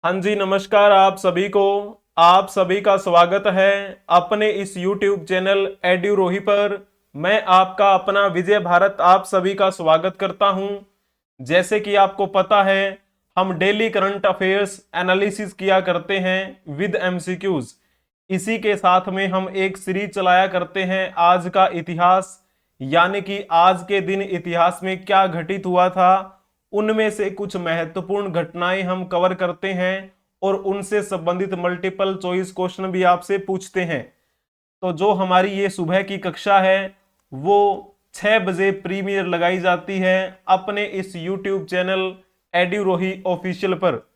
हाँ जी, नमस्कार आप सभी को। आप सभी का स्वागत है अपने इस YouTube चैनल एड्यूरोही पर। मैं आपका अपना विजय भारत आप सभी का स्वागत करता हूं। जैसे कि आपको पता है, हम डेली करंट अफेयर्स एनालिसिस किया करते हैं विद एमसीक्यूज। इसी के साथ में हम एक सीरीज चलाया करते हैं आज का इतिहास, यानी कि आज के दिन इतिहास में क्या घटित हुआ था, उनमें से कुछ महत्वपूर्ण घटनाएं हम कवर करते हैं और उनसे संबंधित मल्टीपल चॉइस क्वेश्चन भी आपसे पूछते हैं। तो जो हमारी ये सुबह की कक्षा है वो 6 बजे प्रीमियर लगाई जाती है अपने इस YouTube चैनल एड्यूरोही ऑफिशियल पर।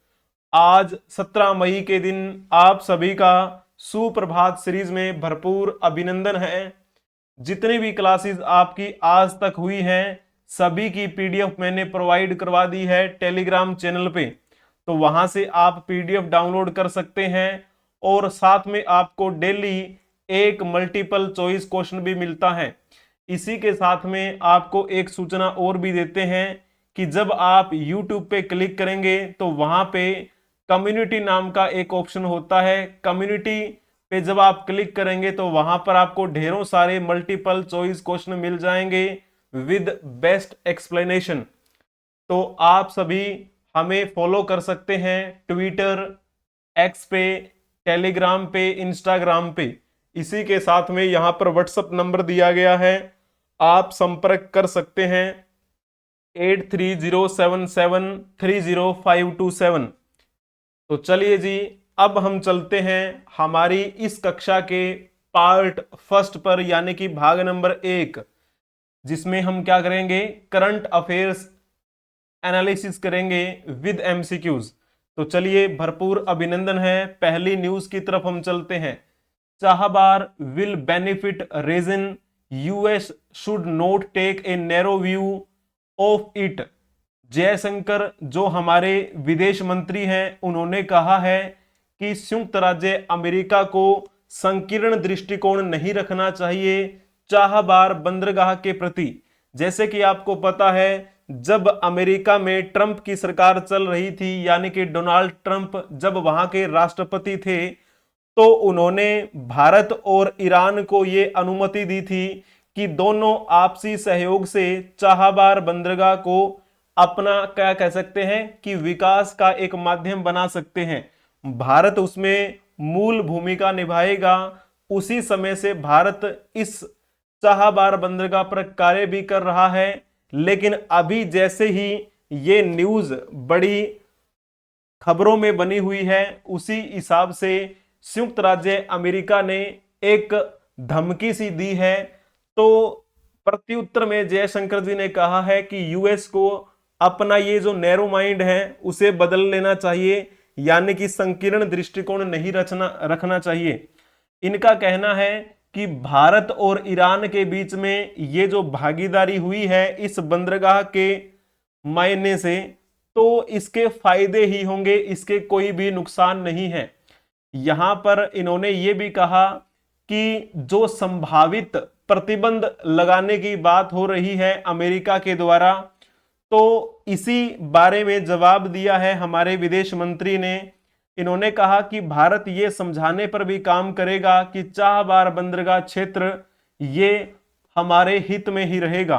आज 17 मई के दिन आप सभी का सुप्रभात सीरीज में भरपूर अभिनंदन है। जितनी भी क्लासेस आपकी आज तक हुई हैं सभी की पीडीएफ मैंने प्रोवाइड करवा दी है टेलीग्राम चैनल पे, तो वहां से आप पीडीएफ डाउनलोड कर सकते हैं। और साथ में आपको डेली एक मल्टीपल चॉइस क्वेश्चन भी मिलता है। इसी के साथ में आपको एक सूचना और भी देते हैं कि जब आप YouTube पे क्लिक करेंगे तो वहां पे कम्युनिटी नाम का एक ऑप्शन होता है। कम्युनिटी पे जब आप क्लिक करेंगे तो वहां पर आपको ढेरों सारे मल्टीपल चॉइस क्वेश्चन मिल जाएंगे विद बेस्ट एक्सप्लेनेशन। तो आप सभी हमें फॉलो कर सकते हैं ट्विटर, एक्स पे, टेलीग्राम पे, इंस्टाग्राम पे। इसी के साथ में यहां पर व्हाट्सएप नंबर दिया गया है, आप संपर्क कर सकते हैं 8307730527। तो चलिए जी, अब हम चलते हैं हमारी इस कक्षा के पार्ट फर्स्ट पर, यानी कि भाग नंबर 1, जिसमें हम क्या करेंगे, करंट अफेयर्स एनालिसिस करेंगे विद एमसीक्यूज। तो चलिए, भरपूर अभिनंदन है। पहली न्यूज की तरफ हम चलते हैं। Chabahar will benefit region, US should not take a narrow view of it. Jaishankar जो हमारे विदेश मंत्री हैं उन्होंने कहा है कि संयुक्त राज्य अमेरिका को संकीर्ण दृष्टिकोण नहीं रखना चाहिए चाहबार बंदरगाह के प्रति। जैसे कि आपको पता है, जब अमेरिका में ट्रंप की सरकार चल रही थी, यानी कि डोनाल्ड ट्रंप जब वहां के राष्ट्रपति थे, तो उन्होंने भारत और ईरान को यह अनुमति दी थी कि दोनों आपसी सहयोग से चाहबार बंदरगाह को अपना क्या कह सकते हैं कि विकास का एक माध्यम बना सकते हैं। भारत उसमें मूल भूमिका निभाएगा। उसी समय से भारत इस चाहबार बंदरगाह पर कार्य भी कर रहा है। लेकिन अभी जैसे ही ये न्यूज बड़ी खबरों में बनी हुई है, उसी हिसाब से संयुक्त राज्य अमेरिका ने एक धमकी सी दी है। तो प्रत्युत्तर में जयशंकर जी ने कहा है कि यूएस को अपना ये जो नैरो माइंड है उसे बदल लेना चाहिए, यानी कि संकीर्ण दृष्टिकोण नहीं रखना चाहिए। इनका कहना है कि भारत और ईरान के बीच में ये जो भागीदारी हुई है इस बंदरगाह के मायने से, तो इसके फायदे ही होंगे, इसके कोई भी नुकसान नहीं है। यहां पर इन्होंने ये भी कहा कि जो संभावित प्रतिबंध लगाने की बात हो रही है अमेरिका के द्वारा, तो इसी बारे में जवाब दिया है हमारे विदेश मंत्री ने। इन्होंने कहा कि भारत ये समझाने पर भी काम करेगा कि चाहबार बंदरगाह क्षेत्र ये हमारे हित में ही रहेगा।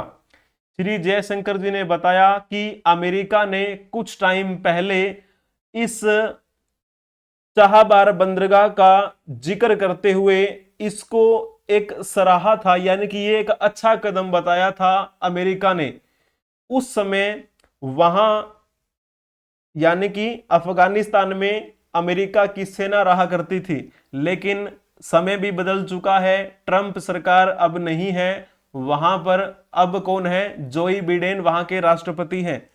श्री जयशंकर जी ने बताया कि अमेरिका ने कुछ टाइम पहले इस चाहबार बंदरगाह का जिक्र करते हुए इसको एक सराहा था, यानी कि ये एक अच्छा कदम बताया था अमेरिका ने। उस समय वहां यानी कि अफगानिस्तान में अमेरिका की सेना रहा करती थी, लेकिन समय भी बदल चुका है। ट्रंप सरकार अब नहीं है वहां पर। अब कौन है? जोई बिडेन वहां के राष्ट्रपति हैं।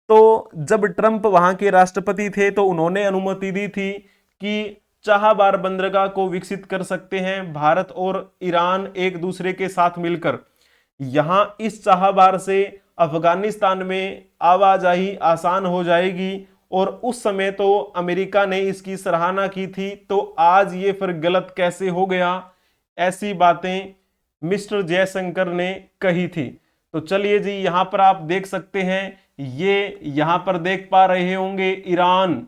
तो जब ट्रंप वहां के राष्ट्रपति थे तो उन्होंने अनुमति दी थी कि चाहबार बंदरगाह को विकसित कर सकते हैं भारत और ईरान एक दूसरे के साथ मिलकर। यहां इस चाहबार से अफगानिस्तान में आवाजाही आसान हो जाएगी। और उस समय तो अमेरिका ने इसकी सराहना की थी, तो आज ये फिर गलत कैसे हो गया? ऐसी बातें मिस्टर जयशंकर ने कही थी। तो चलिए जी, यहां पर आप देख सकते हैं, ये यहां पर देख पा रहे होंगे ईरान।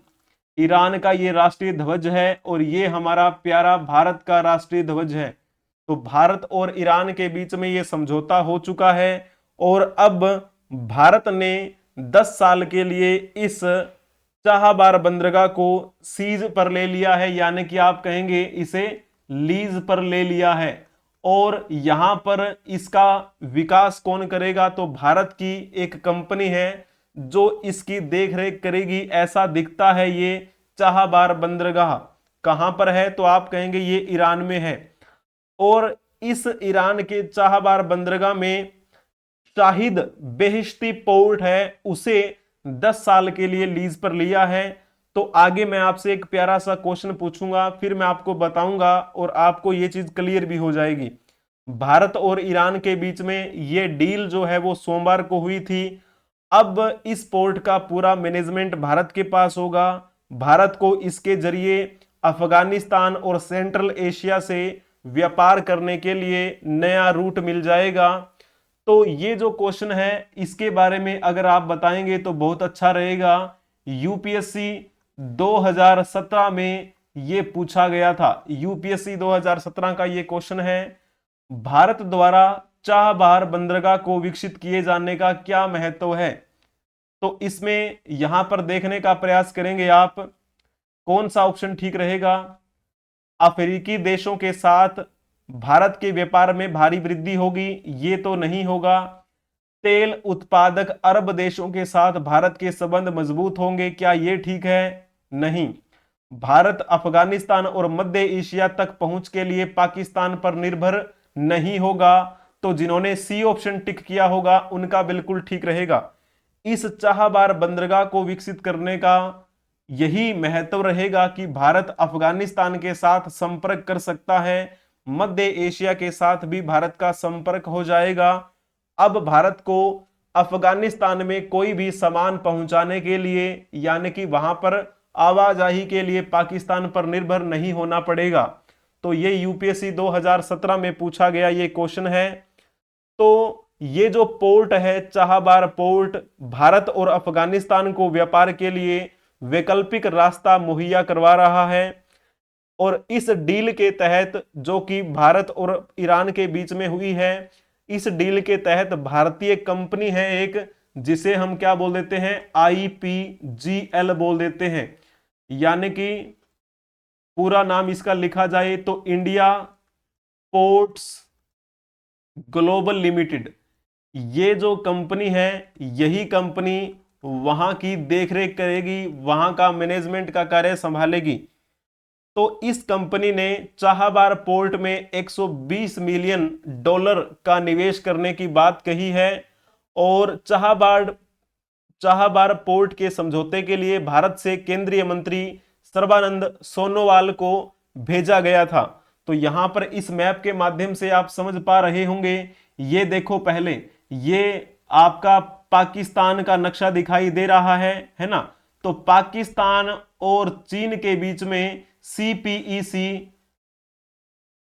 ईरान का ये राष्ट्रीय ध्वज है और ये हमारा प्यारा भारत का राष्ट्रीय ध्वज है। तो भारत और ईरान के बीच में ये समझौता हो चुका है और अब भारत ने 10 साल के लिए इस चाहबार बंदरगाह को सीज पर ले लिया है, यानी कि आप कहेंगे इसे लीज पर ले लिया है। और यहां पर इसका विकास कौन करेगा, तो भारत की एक कंपनी है जो इसकी देखरेख करेगी। ऐसा दिखता है ये चाहबार बंदरगाह कहां पर है, तो आप कहेंगे ये ईरान में है। और इस ईरान के चाहबार बंदरगाह में शाहिद बेहिश्ती पोर्ट है, उसे 10 साल के लिए लीज पर लिया है। तो आगे मैं आपसे एक प्यारा सा क्वेश्चन पूछूंगा, फिर मैं आपको बताऊंगा और आपको ये चीज क्लियर भी हो जाएगी। भारत और ईरान के बीच में ये डील जो है वो सोमवार को हुई थी। अब इस पोर्ट का पूरा मैनेजमेंट भारत के पास होगा। भारत को इसके जरिए अफगानिस्तान और सेंट्रल एशिया से व्यापार करने के लिए नया रूट मिल जाएगा। तो ये जो क्वेश्चन है इसके बारे में अगर आप बताएंगे तो बहुत अच्छा रहेगा। यूपीएससी 2017 में ये पूछा गया था। यूपीएससी 2017 का ये क्वेश्चन है, भारत द्वारा चाबहार बंदरगाह को विकसित किए जाने का क्या महत्व है। तो इसमें यहां पर देखने का प्रयास करेंगे आप कौन सा ऑप्शन ठीक रहेगा। अफ्रीकी देशों के साथ भारत के व्यापार में भारी वृद्धि होगी, ये तो नहीं होगा। तेल उत्पादक अरब देशों के साथ भारत के संबंध मजबूत होंगे, क्या ये ठीक है? नहीं। भारत अफगानिस्तान और मध्य एशिया तक पहुंच के लिए पाकिस्तान पर निर्भर नहीं होगा। तो जिन्होंने सी ऑप्शन टिक किया होगा उनका बिल्कुल ठीक रहेगा। इस चाहबार बंदरगाह को विकसित करने का यही महत्व रहेगा कि भारत अफगानिस्तान के साथ संपर्क कर सकता है, मध्य एशिया के साथ भी भारत का संपर्क हो जाएगा। अब भारत को अफगानिस्तान में कोई भी सामान पहुंचाने के लिए यानी कि वहां पर आवाजाही के लिए पाकिस्तान पर निर्भर नहीं होना पड़ेगा। तो ये यूपीएससी 2017 में पूछा गया ये क्वेश्चन है। तो ये जो पोर्ट है चाहबार पोर्ट, भारत और अफगानिस्तान को व्यापार के लिए वैकल्पिक रास्ता मुहैया करवा रहा है। और इस डील के तहत जो कि भारत और ईरान के बीच में हुई है, इस डील के तहत भारतीय कंपनी है एक, जिसे हम क्या बोल देते हैं, IPGL बोल देते हैं, यानी कि पूरा नाम इसका लिखा जाए तो इंडिया पोर्ट्स ग्लोबल लिमिटेड। ये जो कंपनी है यही कंपनी वहां की देखरेख करेगी, वहां का मैनेजमेंट का कार्य संभालेगी। तो इस कंपनी ने चाहबार पोर्ट में $120 मिलियन का निवेश करने की बात कही है। और चाहबार पोर्ट के समझौते के लिए भारत से केंद्रीय मंत्री सर्बानंद सोनोवाल को भेजा गया था। तो यहां पर इस मैप के माध्यम से आप समझ पा रहे होंगे। ये देखो, पहले ये आपका पाकिस्तान का नक्शा दिखाई दे रहा है ना। तो पाकिस्तान और चीन के बीच में CPEC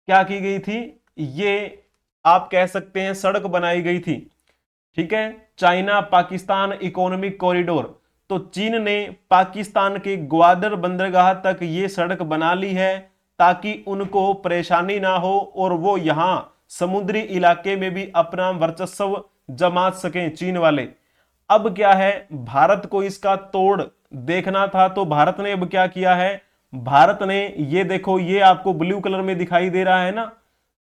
क्या की गई थी, ये आप कह सकते हैं सड़क बनाई गई थी। ठीक है, चाइना पाकिस्तान इकोनॉमिक कॉरिडोर। तो चीन ने पाकिस्तान के ग्वादर बंदरगाह तक ये सड़क बना ली है ताकि उनको परेशानी ना हो और वो यहां समुद्री इलाके में भी अपना वर्चस्व जमा सकें चीन वाले। अब क्या है, भारत को इसका तोड़ देखना था, तो भारत ने अब क्या किया है, भारत ने ये देखो, ये आपको ब्लू कलर में दिखाई दे रहा है ना।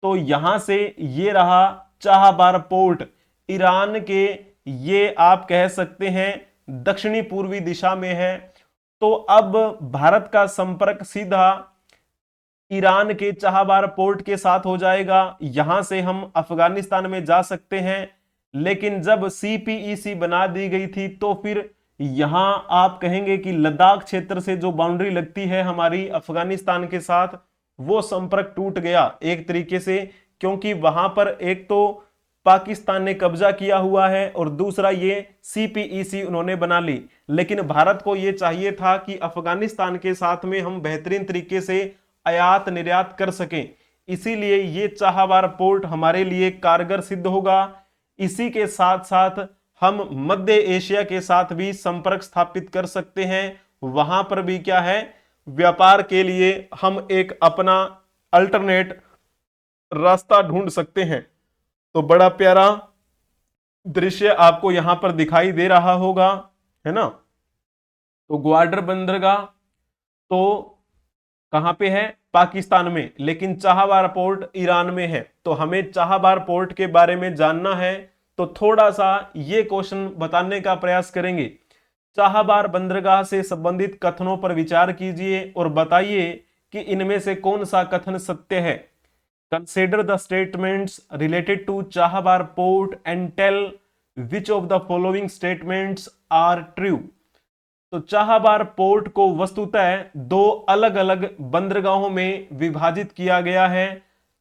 तो यहां से ये रहा चाहबार पोर्ट, ईरान के ये आप कह सकते हैं दक्षिणी पूर्वी दिशा में है। तो अब भारत का संपर्क सीधा ईरान के चाहबार पोर्ट के साथ हो जाएगा। यहां से हम अफगानिस्तान में जा सकते हैं। लेकिन जब CPEC बना दी गई थी तो फिर यहां आप कहेंगे कि लद्दाख क्षेत्र से जो बाउंड्री लगती है हमारी अफगानिस्तान के साथ, वो संपर्क टूट गया एक तरीके से, क्योंकि वहां पर एक तो पाकिस्तान ने कब्जा किया हुआ है और दूसरा ये CPEC उन्होंने बना ली। लेकिन भारत को ये चाहिए था कि अफगानिस्तान के साथ में हम बेहतरीन तरीके से आयात निर्यात कर सकें, इसीलिए ये चाहबार पोर्ट हमारे लिए कारगर सिद्ध होगा। इसी के साथ साथ हम मध्य एशिया के साथ भी संपर्क स्थापित कर सकते हैं वहां पर भी क्या है, व्यापार के लिए हम एक अपना अल्टरनेट रास्ता ढूंढ सकते हैं। तो बड़ा प्यारा दृश्य आपको यहां पर दिखाई दे रहा होगा, है ना। तो ग्वादर बंदरगाह तो कहां पे है, पाकिस्तान में, लेकिन चाहबार पोर्ट ईरान में है। तो हमें चाहबार पोर्ट के बारे में जानना है, तो थोड़ा सा ये क्वेश्चन बताने का प्रयास करेंगे। चाहबार बंदरगाह से संबंधित कथनों पर विचार कीजिए और बताइए कि इनमें से कौन सा कथन सत्य है। Consider the statements related to Chabahar port and tell which of the following statements are true. तो चाहबार पोर्ट को वस्तुतः दो अलग अलग बंदरगाहों में विभाजित किया गया है।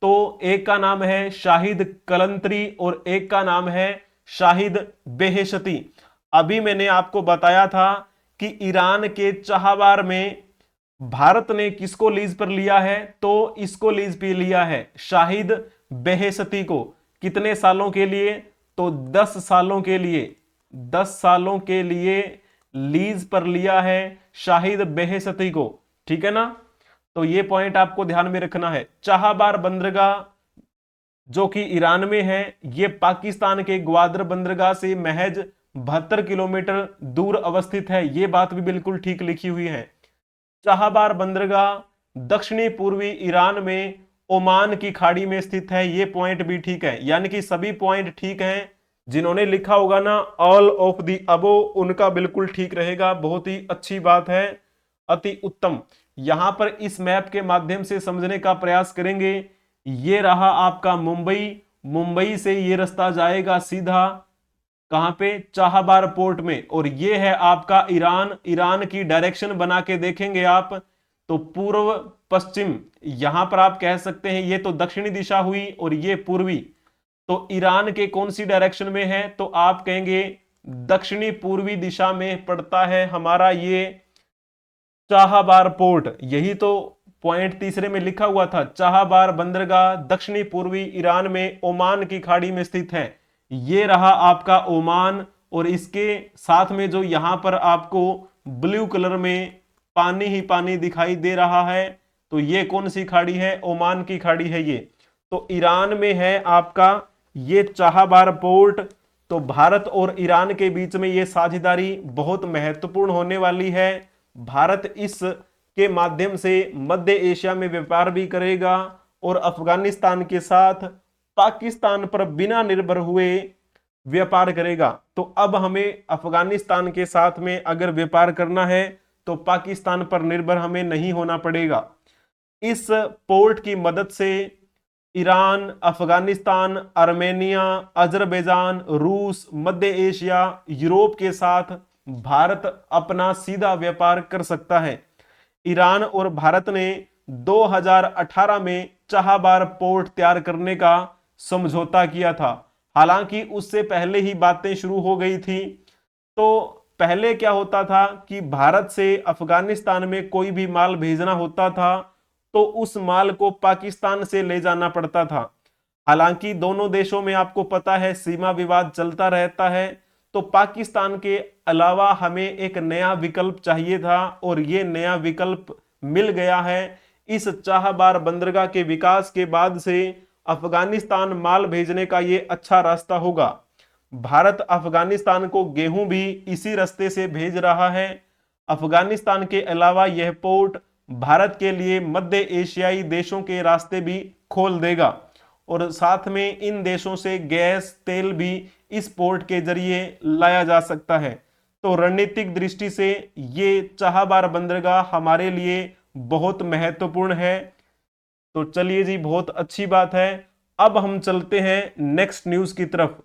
तो एक का नाम है शाहिद कलंतरी और एक का नाम है शाहिद बेहेशती। अभी मैंने आपको बताया था कि ईरान के चाहबार में भारत ने किसको लीज पर लिया है, तो इसको लीज पे लिया है शाहिद बेहेशती को। कितने सालों के लिए, तो 10 सालों के लिए, 10 सालों के लिए लीज पर लिया है शाहिद बेहेशती को, ठीक है ना। तो ये पॉइंट आपको ध्यान में रखना है। चाहबार बंदरगाह जो कि ईरान में है, ये पाकिस्तान के ग्वादर बंदरगाह से महज 72 किलोमीटर दूर अवस्थित है। ये बात भी बिल्कुल ठीक लिखी हुई है। चाहबार बंदरगाह दक्षिणी पूर्वी ईरान में ओमान की खाड़ी में स्थित है। ये पॉइंट भी ठीक है, यानी कि सभी पॉइंट ठीक हैं। जिन्होंने लिखा होगा ना ऑल ऑफ दी अबो, उनका बिल्कुल ठीक रहेगा। बहुत ही अच्छी बात है, अति उत्तम। यहां पर इस मैप के माध्यम से समझने का प्रयास करेंगे। ये रहा आपका मुंबई, मुंबई से ये रास्ता जाएगा सीधा कहां पे, चाहबार पोर्ट में। और ये है आपका ईरान, ईरान की डायरेक्शन बना के देखेंगे आप तो पूर्व पश्चिम, यहां पर आप कह सकते हैं ये तो दक्षिणी दिशा हुई और ये पूर्वी। तो ईरान के कौन सी डायरेक्शन में है, तो आप कहेंगे दक्षिणी पूर्वी दिशा में पड़ता है हमारा ये चाहबार पोर्ट। यही तो पॉइंट तीसरे में लिखा हुआ था, चाहबार बंदरगाह दक्षिणी पूर्वी ईरान में ओमान की खाड़ी में स्थित है। ये रहा आपका ओमान, और इसके साथ में जो यहां पर आपको ब्लू कलर में पानी ही पानी दिखाई दे रहा है, तो ये कौन सी खाड़ी है, ओमान की खाड़ी है ये। तो ईरान में है आपका ये चाहबार पोर्ट। तो भारत और ईरान के बीच में ये साझेदारी बहुत महत्वपूर्ण होने वाली है। भारत इस के माध्यम से मध्य एशिया में व्यापार भी करेगा और अफगानिस्तान के साथ पाकिस्तान पर बिना निर्भर हुए व्यापार करेगा। तो अब हमें अफगानिस्तान के साथ में अगर व्यापार करना है तो पाकिस्तान पर निर्भर हमें नहीं होना पड़ेगा। इस पोर्ट की मदद से ईरान, अफगानिस्तान, आर्मेनिया, अजरबैजान, रूस, मध्य एशिया, यूरोप के साथ भारत अपना सीधा व्यापार कर सकता है। ईरान और भारत ने 2018 में चाहबार पोर्ट तैयार करने का समझौता किया था। हालांकि उससे पहले ही बातें शुरू हो गई थी। तो पहले क्या होता था कि भारत से अफगानिस्तान में कोई भी माल भेजना होता था तो उस माल को पाकिस्तान से ले जाना पड़ता था। हालांकि दोनों देशों में आपको पता है सीमा विवाद चलता रहता है, तो पाकिस्तान के अलावा हमें एक नया विकल्प चाहिए था और ये नया विकल्प मिल गया है। इस चाहबार बंदरगाह के विकास के बाद से अफगानिस्तान माल भेजने का ये अच्छा रास्ता होगा। भारत अफगानिस्तान को गेहूं भी इसी रास्ते से भेज रहा है। अफगानिस्तान के अलावा यह पोर्ट भारत के लिए मध्य एशियाई देशों के रास्ते भी खोल देगा और साथ में इन देशों से गैस तेल भी इस पोर्ट के जरिए लाया जा सकता है। तो रणनीतिक दृष्टि से ये चाहबार बंदरगाह हमारे लिए बहुत महत्वपूर्ण है। तो चलिए जी, बहुत अच्छी बात है। अब हम चलते हैं नेक्स्ट न्यूज की तरफ।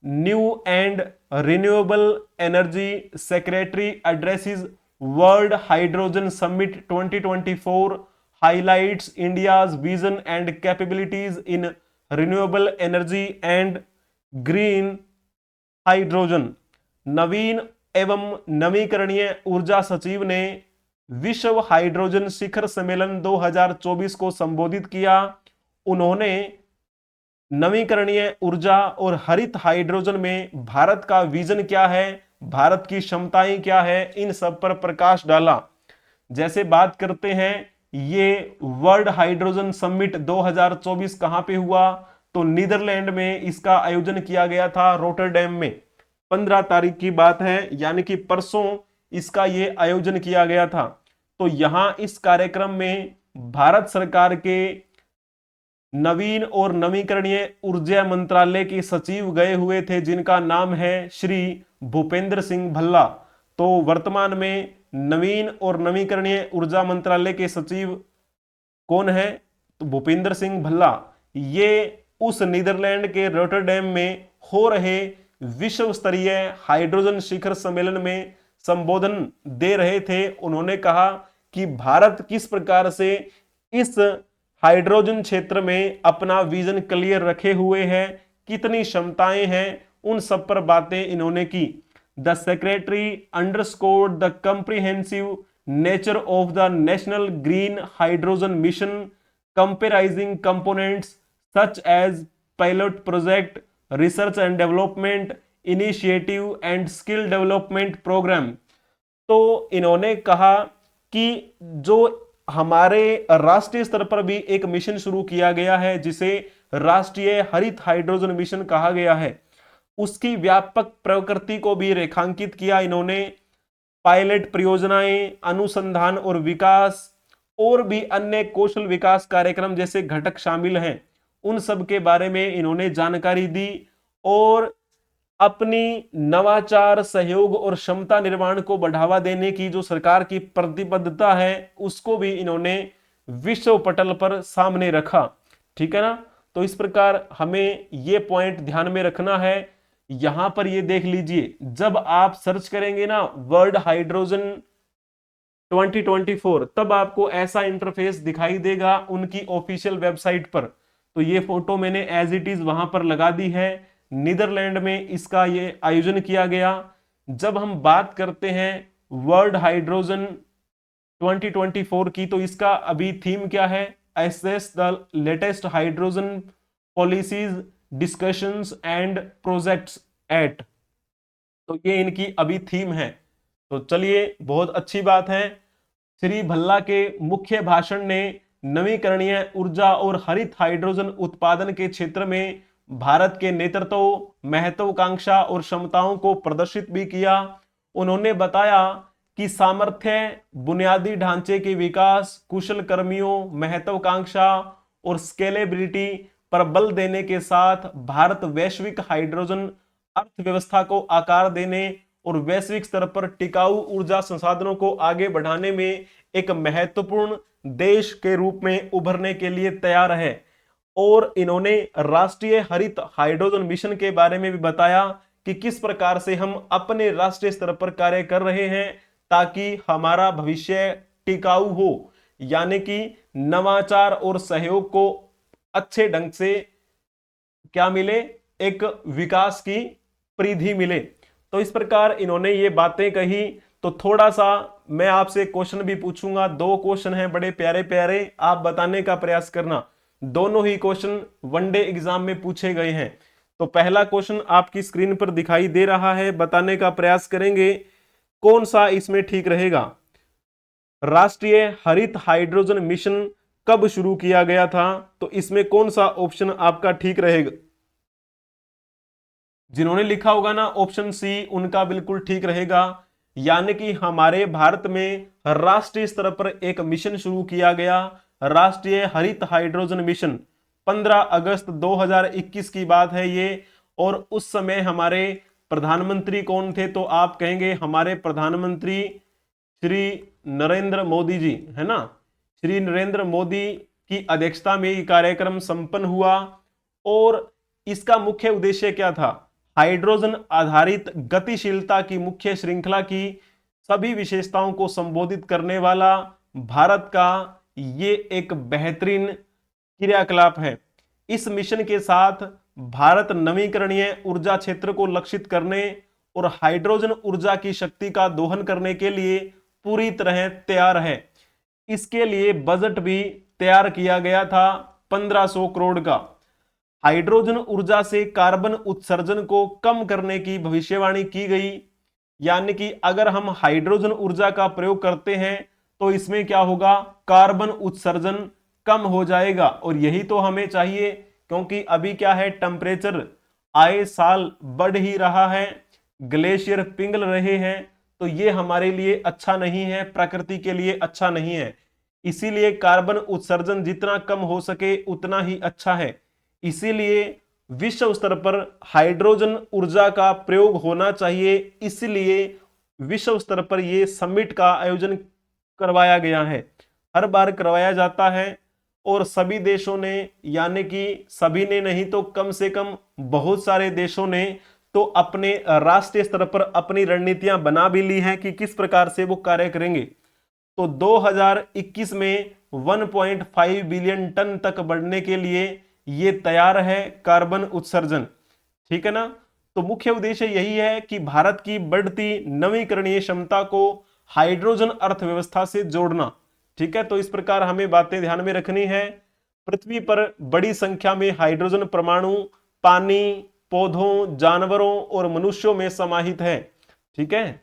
New and renewable energy secretary addresses world hydrogen summit 2024 highlights India's vision and capabilities in renewable energy and green hydrogen. नवीन एवं नवीकरणीय ऊर्जा सचिव ने विश्व हाइड्रोजन शिखर सम्मेलन 2024 को संबोधित किया। उन्होंने नवीकरणीय ऊर्जा और हरित हाइड्रोजन में भारत का विजन क्या है भारत की क्षमताएं क्या है, इन सब पर प्रकाश डाला। जैसे बात करते हैं, ये वर्ल्ड हाइड्रोजन समिट 2024 कहां पे हुआ, तो नीदरलैंड में इसका आयोजन किया गया था, रोटरडैम में। 15 तारीख की बात है, यानी कि परसों इसका ये आयोजन किया गया था। तो यहां इस कार्यक्रम में भारत सरकार के नवीन और नवीकरणीय ऊर्जा मंत्रालय के सचिव गए हुए थे, जिनका नाम है श्री भूपेंद्र सिंह भल्ला। तो वर्तमान में नवीन और नवीकरणीय ऊर्जा मंत्रालय के सचिव कौन है, तो भूपेंद्र सिंह भल्ला। ये उस नीदरलैंड के रोटरडैम में हो रहे विश्व स्तरीय हाइड्रोजन शिखर सम्मेलन में संबोधन दे रहे थे। उन्होंने कहा कि भारत किस प्रकार से इस हाइड्रोजन क्षेत्र में अपना विजन क्लियर रखे हुए है, कितनी क्षमताएं हैं, उन सब पर बातें इन्होंने की। The secretary underscored the comprehensive nature of the national green hydrogen mission, comprising components such as pilot project, research and development initiative and skill development program. तो इन्होंने कहा कि जो हमारे राष्ट्रीय स्तर पर भी एक मिशन शुरू किया गया है, जिसे राष्ट्रीय हरित हाइड्रोजन मिशन कहा गया है, उसकी व्यापक प्रकृति को भी रेखांकित किया इन्होंने। पायलट परियोजनाएं, अनुसंधान और विकास और भी अन्य कौशल विकास कार्यक्रम जैसे घटक शामिल हैं, उन सब के बारे में इन्होंने जानकारी दी। और अपनी नवाचार, सहयोग और क्षमता निर्माण को बढ़ावा देने की जो सरकार की प्रतिबद्धता है, उसको भी इन्होंने विश्व पटल पर सामने रखा। ठीक है ना। तो इस प्रकार हमें ये पॉइंट ध्यान में रखना है। यहां पर ये देख लीजिए, जब आप सर्च करेंगे ना वर्ल्ड हाइड्रोजन 2024, तब आपको ऐसा इंटरफेस दिखाई देगा उनकी ऑफिशियल वेबसाइट पर। तो ये फोटो मैंने एज इट इज वहां पर लगा दी है। नीदरलैंड में इसका ये आयोजन किया गया। जब हम बात करते हैं वर्ल्ड हाइड्रोजन 2024 की, तो इसका अभी थीम क्या है, access the latest hydrogen policies, discussions and projects at. तो ये इनकी अभी थीम है। तो चलिए, बहुत अच्छी बात है। श्री भल्ला के मुख्य भाषण ने नवीकरणीय ऊर्जा और हरित हाइड्रोजन उत्पादन के क्षेत्र में भारत के नेतृत्व, महत्वाकांक्षा और क्षमताओं को प्रदर्शित भी किया। उन्होंने बताया कि सामर्थ्य, बुनियादी ढांचे के विकास, कुशल कर्मियों, महत्वाकांक्षा और स्केलेबिलिटी पर बल देने के साथ भारत वैश्विक हाइड्रोजन अर्थव्यवस्था को आकार देने और वैश्विक स्तर पर टिकाऊ ऊर्जा संसाधनों को आगे बढ़ाने में एक महत्वपूर्ण देश के रूप में उभरने के लिए तैयार है। और इन्होंने राष्ट्रीय हरित हाइड्रोजन मिशन के बारे में भी बताया कि किस प्रकार से हम अपने राष्ट्रीय स्तर पर कार्य कर रहे हैं ताकि हमारा भविष्य टिकाऊ हो, यानी कि नवाचार और सहयोग को अच्छे ढंग से क्या मिले, एक विकास की परिधि मिले। तो इस प्रकार इन्होंने ये बातें कही। तो थोड़ा सा मैं आपसे क्वेश्चन भी पूछूंगा, 2 क्वेश्चन हैं बड़े प्यारे प्यारे, आप बताने का प्रयास करना। दोनों ही क्वेश्चन वनडे एग्जाम में पूछे गए हैं। तो पहला क्वेश्चन आपकी स्क्रीन पर दिखाई दे रहा है, बताने का प्रयास करेंगे कौन सा इसमें ठीक रहेगा। राष्ट्रीय हरित हाइड्रोजन मिशन कब शुरू किया गया था, तो इसमें कौन सा ऑप्शन आपका ठीक रहेगा। जिन्होंने लिखा होगा ना ऑप्शन सी, उनका बिल्कुल ठीक रहेगा। यानी कि हमारे भारत में राष्ट्रीय स्तर पर एक मिशन शुरू किया गया, राष्ट्रीय हरित हाइड्रोजन मिशन। 15 अगस्त 2021 की बात है ये। और उस समय हमारे प्रधानमंत्री कौन थे, तो आप कहेंगे हमारे प्रधानमंत्री श्री नरेंद्र मोदी जी, है ना। श्री नरेंद्र मोदी की अध्यक्षता में ये कार्यक्रम संपन्न हुआ। और इसका मुख्य उद्देश्य क्या था, हाइड्रोजन आधारित गतिशीलता की मुख्य श्रृंखला की सभी विशेषताओं को संबोधित करने वाला भारत का ये एक बेहतरीन क्रियाकलाप है। इस मिशन के साथ भारत नवीकरणीय ऊर्जा क्षेत्र को लक्षित करने और हाइड्रोजन ऊर्जा की शक्ति का दोहन करने के लिए पूरी तरह तैयार है। इसके लिए बजट भी तैयार किया गया था 1500 करोड़ का। हाइड्रोजन ऊर्जा से कार्बन उत्सर्जन को कम करने की भविष्यवाणी की गई। यानी कि अगर हम हाइड्रोजन ऊर्जा का प्रयोग करते हैं तो इसमें क्या होगा, कार्बन उत्सर्जन कम हो जाएगा। और यही तो हमें चाहिए, क्योंकि अभी क्या है, टेम्परेचर आए साल बढ़ ही रहा है, ग्लेशियर पिघल रहे हैं, तो ये हमारे लिए अच्छा नहीं है, प्रकृति के लिए अच्छा नहीं है। इसीलिए कार्बन उत्सर्जन जितना कम हो सके उतना ही अच्छा है। इसीलिए विश्व स्तर पर हाइड्रोजन ऊर्जा का प्रयोग होना चाहिए, इसलिए विश्व स्तर पर यह समिट का आयोजन करवाया गया है, हर बार करवाया जाता है। और सभी देशों ने, यानी कि सभी ने नहीं तो कम से कम बहुत सारे देशों ने तो अपने राष्ट्रीय स्तर पर अपनी रणनीतियां बना भी ली हैं कि किस प्रकार से वो कार्य करेंगे। तो 2021 में 1.5 बिलियन टन तक बढ़ने के लिए ये तैयार है कार्बन उत्सर्जन, ठीक है ना। तो मुख्य उद्देश्य यही है कि भारत की बढ़ती नवीकरणीय क्षमता को हाइड्रोजन अर्थव्यवस्था से जोड़ना, ठीक है। तो इस प्रकार हमें बातें ध्यान में रखनी है। पृथ्वी पर बड़ी संख्या में हाइड्रोजन परमाणु पानी, पौधों, जानवरों और मनुष्यों में समाहित है, ठीक है।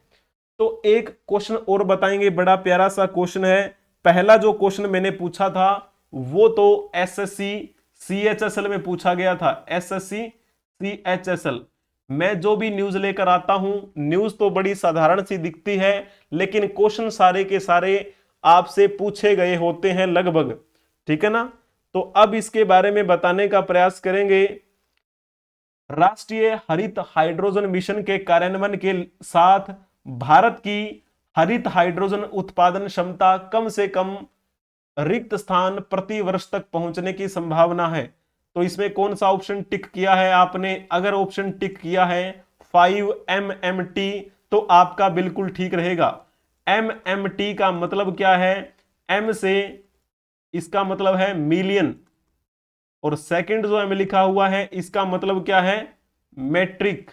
तो एक क्वेश्चन और बताएंगे, बड़ा प्यारा सा क्वेश्चन है। पहला जो क्वेश्चन मैंने पूछा था वो तो एसएससी सीएचएसएल में पूछा गया था, एसएससी सीएचएसएल। मैं जो भी न्यूज लेकर आता हूं, न्यूज तो बड़ी साधारण सी दिखती है, लेकिन क्वेश्चन सारे के सारे आपसे पूछे गए होते हैं लगभग, ठीक है ना। तो अब इसके बारे में बताने का प्रयास करेंगे। राष्ट्रीय हरित हाइड्रोजन मिशन के कार्यान्वयन के साथ भारत की हरित हाइड्रोजन उत्पादन क्षमता कम से कम रिक्त स्थान प्रति वर्ष तक पहुंचने की संभावना है। तो इसमें कौन सा ऑप्शन टिक किया है आपने? अगर ऑप्शन टिक किया है 5 MMT तो आपका बिल्कुल ठीक रहेगा। MMT का मतलब क्या है? M से इसका मतलब है मिलियन, और सेकंड जो M लिखा हुआ है इसका मतलब क्या है? मेट्रिक,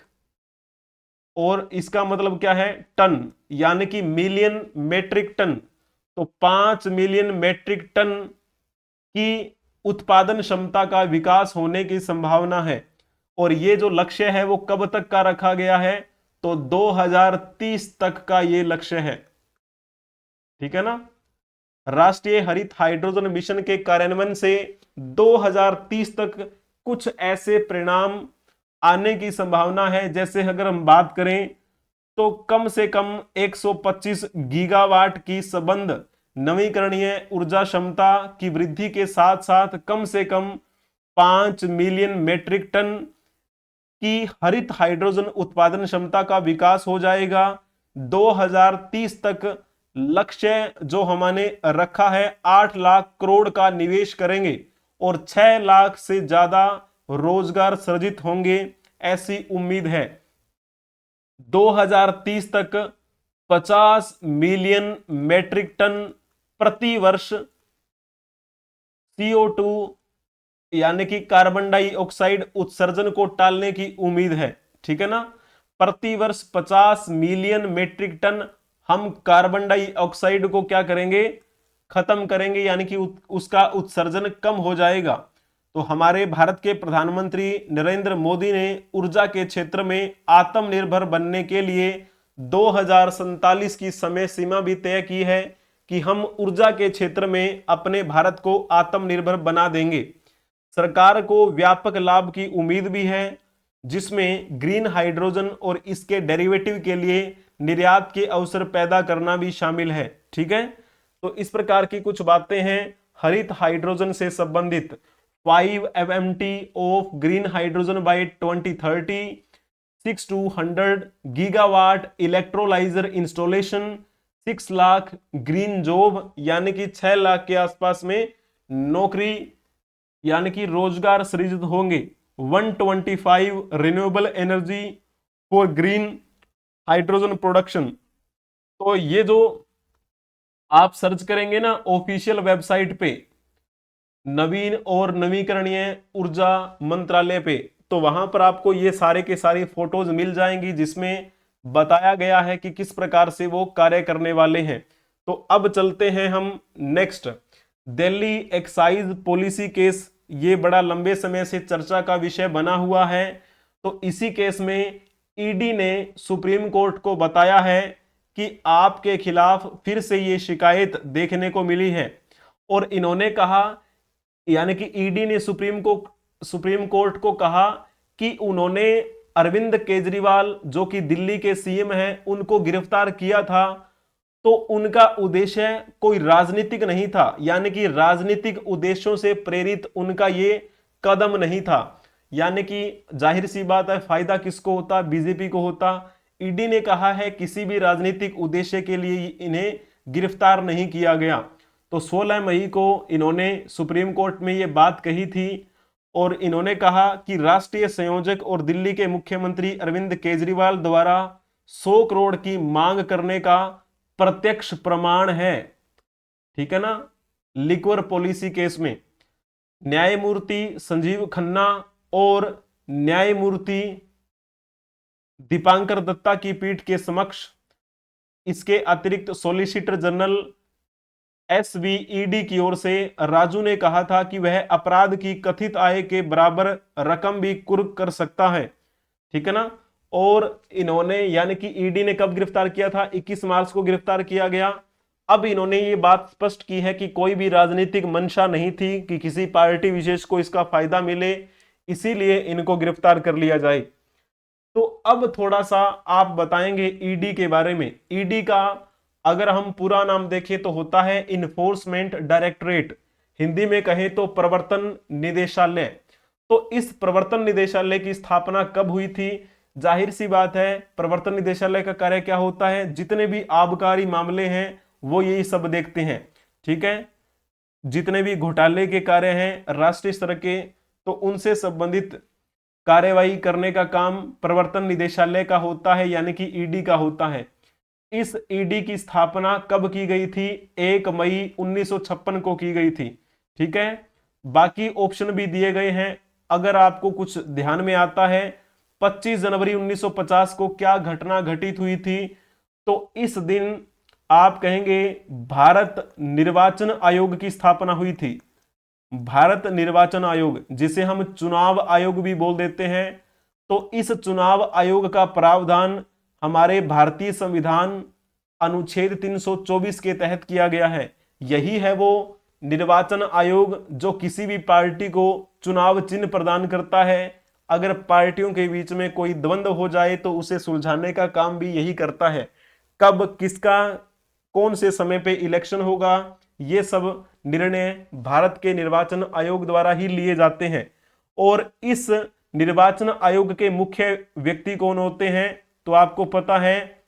और इसका मतलब क्या है? टन, यानी कि मिलियन मेट्रिक टन। तो 5 मिलियन मेट्रिक टन की उत्पादन क्षमता का विकास होने की संभावना है। और ये जो लक्ष्य है वो कब तक का रखा गया है? तो 2030 तक का ये लक्ष्य है, ठीक है ना। राष्ट्रीय हरित हाइड्रोजन मिशन के कार्यान्वयन से 2030 तक कुछ ऐसे परिणाम आने की संभावना है। जैसे अगर हम बात करें तो कम से कम 125 गीगावाट की संबंध नवीकरणीय ऊर्जा क्षमता की वृद्धि के साथ साथ कम से कम 5 मिलियन मेट्रिक टन की हरित हाइड्रोजन उत्पादन क्षमता का विकास हो जाएगा। 2030 तक लक्ष्य जो हमने रखा है 8 लाख करोड़ का निवेश करेंगे और 6 लाख से ज्यादा रोजगार सृजित होंगे, ऐसी उम्मीद है। 2030 तक 50 मिलियन मेट्रिक टन प्रति वर्ष CO2 यानी कि कार्बन डाइऑक्साइड उत्सर्जन को टालने की उम्मीद है, ठीक है ना। प्रति वर्ष 50 मिलियन मेट्रिक टन हम कार्बन डाइऑक्साइड को क्या करेंगे? खत्म करेंगे, यानी कि उसका उत्सर्जन कम हो जाएगा। तो हमारे भारत के प्रधानमंत्री नरेंद्र मोदी ने ऊर्जा के क्षेत्र में आत्मनिर्भर बनने के लिए 2047 की समय सीमा भी तय की है कि हम ऊर्जा के क्षेत्र में अपने भारत को आत्मनिर्भर बना देंगे। सरकार को व्यापक लाभ की उम्मीद भी है, जिसमें ग्रीन हाइड्रोजन और इसके डेरिवेटिव के लिए निर्यात के अवसर पैदा करना भी शामिल है, ठीक है। तो इस प्रकार की कुछ बातें हैं हरित हाइड्रोजन से संबंधित। 5 MMT of green hydrogen bye 2030, 6 to 100 gigawatt electrolyser installation, 6 lakh green job यानी कि 6 लाख के आसपास में नौकरी यानी कि रोजगार सृजित होंगे। 125 renewable energy for green hydrogen production. तो ये जो आप सर्च करेंगे ना ऑफिशियल वेबसाइट पे नवीन और नवीकरणीय ऊर्जा मंत्रालय पे, तो वहां पर आपको ये सारे के सारी फोटोज मिल जाएंगी जिसमें बताया गया है कि किस प्रकार से वो कार्य करने वाले हैं। तो अब चलते हैं हम next, Delhi excise policy case. ये बड़ा लंबे समय से चर्चा का विषय बना हुआ है। तो इसी केस में ईडी ने सुप्रीम कोर्ट को बताया है कि आपके खिलाफ फिर से ये शिकायत देखने को मिली है, और इन्होंने कहा, यानी कि ईडी ने सुप्रीम कोर्ट को कहा कि उन्होंने अरविंद केजरीवाल जो कि दिल्ली के सीएम हैं उनको गिरफ्तार किया था, तो उनका उद्देश्य कोई राजनीतिक नहीं था, यानी कि राजनीतिक उद्देश्यों से प्रेरित उनका ये कदम नहीं था। यानी कि जाहिर सी बात है, फायदा किसको होता? बीजेपी को होता। ईडी ने कहा है किसी भी राजनीतिक उद्देश्य के लिए इन्हें गिरफ्तार नहीं किया गया। तो 16 मई को इन्होंने सुप्रीम कोर्ट में ये बात कही थी, और इन्होंने कहा कि राष्ट्रीय संयोजक और दिल्ली के मुख्यमंत्री अरविंद केजरीवाल द्वारा 100 करोड़ की मांग करने का प्रत्यक्ष प्रमाण है, ठीक है ना, लिक्वर पॉलिसी केस में। न्यायमूर्ति संजीव खन्ना और न्यायमूर्ति दीपांकर दत्ता की पीठ के समक्ष इसके अतिरिक्त सॉलिसिटर जनरल SVED की ओर से राजू ने कहा था कि वह अपराध की कथित आय के बराबर रकम भी कुर्क कर सकता है, ठीक है ना। और इन्होंने, यानी कि ईडी ने कब गिरफ्तार किया था? 21 मार्च को गिरफ्तार किया गया। अब इन्होंने ये बात स्पष्ट की है कि कोई भी राजनीतिक मंशा नहीं थी कि किसी पार्टी विशेष को इसका फायदा मिले, इसीलिए इनको गिरफ्तार कर लिया जाए। तो अब थोड़ा सा आप बताएंगे ईडी के बारे में। ईडी का अगर हम पूरा नाम देखें तो होता है इन्फोर्समेंट डायरेक्टरेट, हिंदी में कहें तो प्रवर्तन निदेशालय। तो इस प्रवर्तन निदेशालय की स्थापना कब हुई थी? जाहिर सी बात है, प्रवर्तन निदेशालय का कार्य क्या होता है? जितने भी आबकारी मामले हैं वो यही सब देखते हैं, ठीक है। जितने भी घोटाले के कार्य हैं राष्ट्रीय स्तर के, तो उनसे संबंधित कार्यवाही करने का काम प्रवर्तन निदेशालय का होता है, यानी कि ईडी का होता है। इस ईडी की स्थापना कब की गई थी? 1 मई 1956 को की गई थी, ठीक है। बाकी ऑप्शन भी दिए गए हैं, अगर आपको कुछ ध्यान में आता है। 25 जनवरी 1950 को क्या घटना घटित हुई थी? तो इस दिन आप कहेंगे भारत निर्वाचन आयोग की स्थापना हुई थी। भारत निर्वाचन आयोग, जिसे हम चुनाव आयोग भी बोल देते हैं। तो इस चुनाव आयोग का प्रावधान हमारे भारतीय संविधान अनुच्छेद 324 के तहत किया गया है। यही है वो निर्वाचन आयोग जो किसी भी पार्टी को चुनाव चिन्ह प्रदान करता है। अगर पार्टियों के बीच में कोई द्वंद्व हो जाए तो उसे सुलझाने का काम भी यही करता है। कब किसका कौन से समय पे इलेक्शन होगा, ये सब निर्णय भारत के निर्वाचन आयोग द्वारा ही लिए जाते हैं। और इस निर्वाचन आयोग के मुख्य व्यक्ति कौन होते हैं? तो आपको पता है,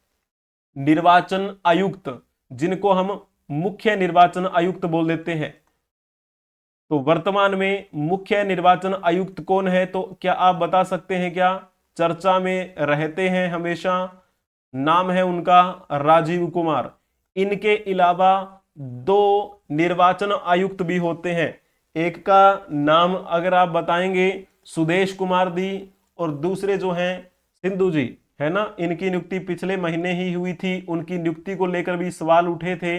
निर्वाचन आयुक्त, जिनको हम मुख्य निर्वाचन आयुक्त बोल देते हैं। तो वर्तमान में मुख्य निर्वाचन आयुक्त कौन है? तो क्या आप बता सकते हैं क्या? चर्चा में रहते हैं हमेशा, नाम है उनका राजीव कुमार। इनके अलावा 2 निर्वाचन आयुक्त भी होते हैं। एक का नाम अगर आप बताएंगे सुदेश कुमार दी, और दूसरे जो हैं सिंधु जी, है ना। इनकी नियुक्ति पिछले महीने ही हुई थी। उनकी नियुक्ति को लेकर भी सवाल उठे थे।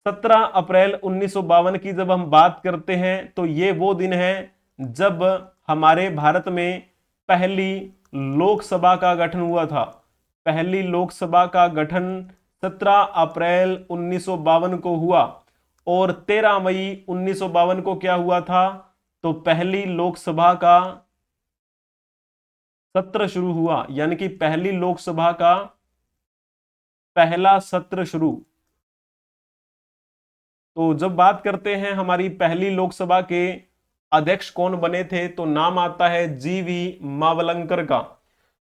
17 अप्रैल 1952 की जब हम बात करते हैं तो ये वो दिन है जब हमारे भारत में पहली लोकसभा का गठन हुआ था। पहली लोकसभा का गठन 17 अप्रैल 1952 को हुआ, और 13 मई 1952 को क्या हुआ था? तो पहली लोकसभा का सत्र शुरू हुआ, यानी कि पहली लोकसभा का पहला सत्र शुरू। तो जब बात करते हैं हमारी पहली लोकसभा के अध्यक्ष कौन बने थे, तो नाम आता है GV मावलंकर का।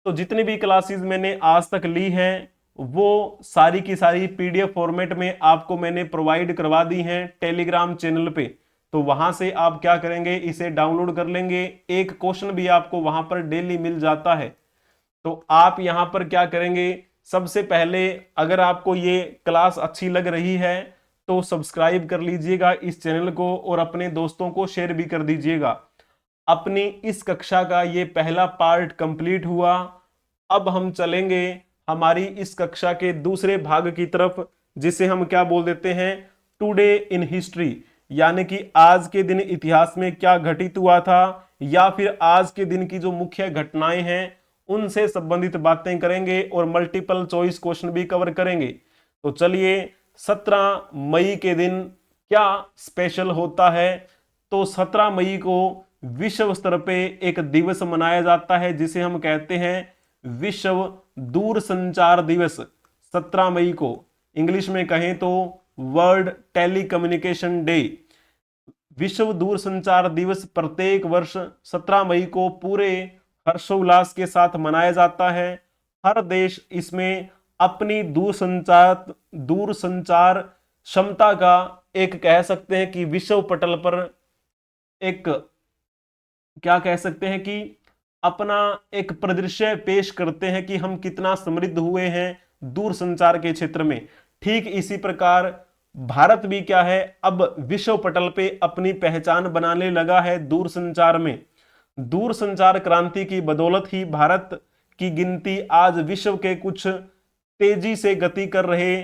तो जितनी भी क्लासेस मैंने आज तक ली हैं वो सारी की सारी PDF फॉर्मेट में आपको मैंने प्रोवाइड करवा दी हैं टेलीग्राम चैनल पे। तो वहां से आप क्या करेंगे, इसे डाउनलोड कर लेंगे। एक क्वेश्चन भी आपको वहां पर डेली मिल जाता है। तो आप यहां पर क्या करेंगे, सबसे पहले अगर आपको ये क्लास अच्छी लग रही है तो सब्सक्राइब कर लीजिएगा इस चैनल को, और अपने दोस्तों को शेयर भी कर दीजिएगा। अपनी इस कक्षा का ये पहला पार्ट कंप्लीट हुआ। अब हम चलेंगे हमारी इस कक्षा के दूसरे भाग की तरफ, जिसे हम क्या बोल देते हैं, टुडे इन हिस्ट्री, यानी कि आज के दिन इतिहास में क्या घटित हुआ था, या फिर आज के दिन की जो मुख्य घटनाएं हैं उनसे संबंधित बातें करेंगे और मल्टीपल चॉइस क्वेश्चन भी कवर करेंगे। तो चलिए 17 मई के दिन क्या स्पेशल होता है। तो 17 मई को विश्व स्तर पे एक दिवस मनाया जाता है जिसे हम कहते हैं विश्व दूरसंचार दिवस। 17 मई को इंग्लिश में कहें तो वर्ल्ड टेलीकम्युनिकेशन डे। विश्व दूरसंचार दिवस प्रत्येक वर्ष 17 मई को पूरे हर्षोल्लास के साथ मनाया जाता है। हर देश इसमें अपनी दूरसंचार क्षमता का एक कह सकते हैं कि विश्व पटल पर एक क्या कह सकते हैं कि अपना एक परिदृश्य पेश करते हैं कि हम कितना समृद्ध हुए हैं दूरसंचार के क्षेत्र में। ठीक इसी प्रकार भारत भी क्या है, अब विश्व पटल पे अपनी पहचान बनाने लगा है दूरसंचार में। दूरसंचार क्रांति की बदौलत ही भारत की गिनती आज विश्व के कुछ तेजी से गति कर रहे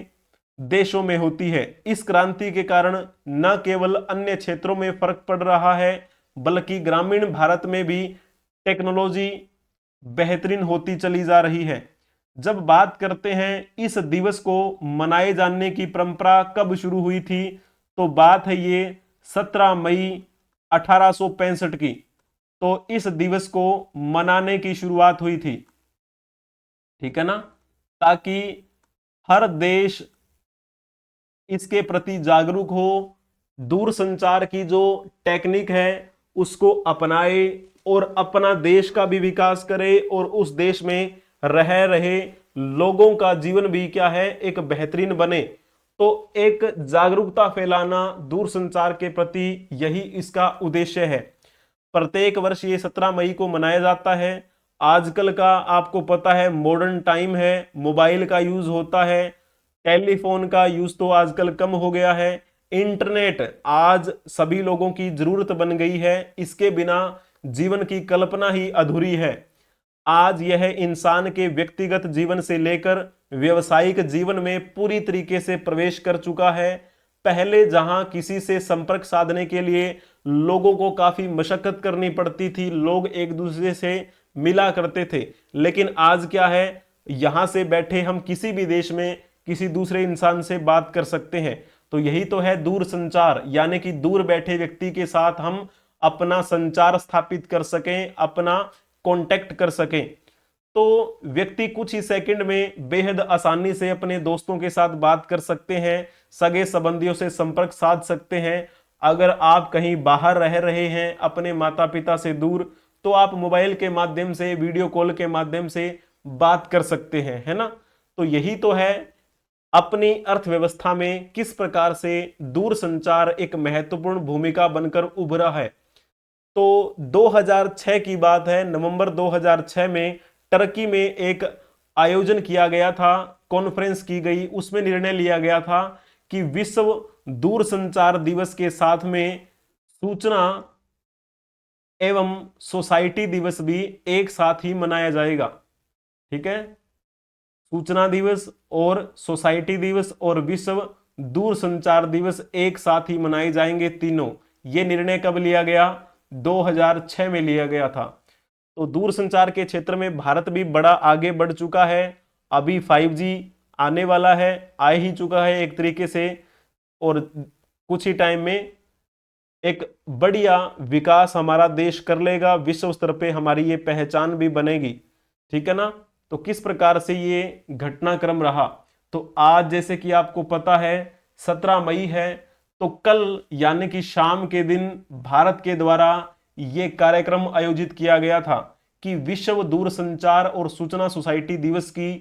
देशों में होती है। इस क्रांति के कारण न केवल अन्य क्षेत्रों में फर्क पड़ रहा है बल्कि ग्रामीण भारत में भी टेक्नोलॉजी बेहतरीन होती चली जा रही है। जब बात करते हैं इस दिवस को मनाए जाने की परंपरा कब शुरू हुई थी, तो बात है ये 17 मई 1865 की। तो इस दिवस को मनाने की शुरुआत हुई थी, ठीक है ना, ताकि हर देश इसके प्रति जागरूक हो, दूरसंचार की जो टेक्निक है उसको अपनाए और अपना देश का भी विकास करे और उस देश में रह रहे लोगों का जीवन भी क्या है एक बेहतरीन बने। तो एक जागरूकता फैलाना दूरसंचार के प्रति, यही इसका उद्देश्य है। प्रत्येक वर्ष ये 17 मई को मनाया जाता है। आजकल का आपको पता है मॉडर्न टाइम है, मोबाइल का यूज होता है, टेलीफोन का यूज तो आजकल कम हो गया है, इंटरनेट आज सभी लोगों की जरूरत बन गई है, इसके बिना जीवन की कल्पना ही अधूरी है। आज यह इंसान के व्यक्तिगत जीवन से लेकर व्यवसायिक जीवन में पूरी तरीके से प्रवेश कर चुका है। पहले जहां किसी से संपर्क साधने के लिए लोगों को काफी मशक्कत करनी पड़ती थी, लोग एक दूसरे से मिला करते थे, लेकिन आज क्या है, यहां से बैठे हम किसी भी देश में किसी दूसरे इंसान से बात कर सकते हैं। तो यही तो है दूर संचार, यानी कि दूर बैठे व्यक्ति के साथ हम अपना संचार स्थापित कर सकें, अपना कांटेक्ट कर सकें। तो व्यक्ति कुछ ही सेकंड में बेहद आसानी से अपने दोस्तों के साथ बात कर सकते हैं, सगे संबंधियों से संपर्क साध सकते हैं। अगर आप कहीं बाहर रह रहे हैं अपने माता पिता से दूर, तो आप मोबाइल के माध्यम से, वीडियो कॉल के माध्यम से बात कर सकते हैं, है ना। तो यही तो है अपनी अर्थव्यवस्था में किस प्रकार से दूर संचार एक महत्वपूर्ण भूमिका बनकर उभरा है। तो 2006 की बात है, नवंबर 2006 में टर्की में एक आयोजन किया गया था, कॉन्फ्रेंस की गई, उसमें निर्णय लिया गया था कि विश्व दूरसंचार दिवस के साथ में सूचना एवं सोसाइटी दिवस भी एक साथ ही मनाया जाएगा। ठीक है, सूचना दिवस और सोसाइटी दिवस और विश्व दूरसंचार दिवस एक साथ ही मनाए जाएंगे तीनों। ये निर्णय कब लिया गया? 2006 में लिया गया था। तो दूरसंचार के क्षेत्र में भारत भी बड़ा आगे बढ़ चुका है। अभी 5G आने वाला है, आ ही चुका है एक तरीके से, और कुछ ही टाइम में एक बढ़िया विकास हमारा देश कर लेगा, विश्व स्तर पे हमारी ये पहचान भी बनेगी। ठीक है ना। तो किस प्रकार से ये घटनाक्रम रहा, तो आज जैसे कि आपको पता है 17 मई है, तो कल यानी कि शाम के दिन भारत के द्वारा ये कार्यक्रम आयोजित किया गया था कि विश्व दूरसंचार और सूचना सोसाइटी दिवस की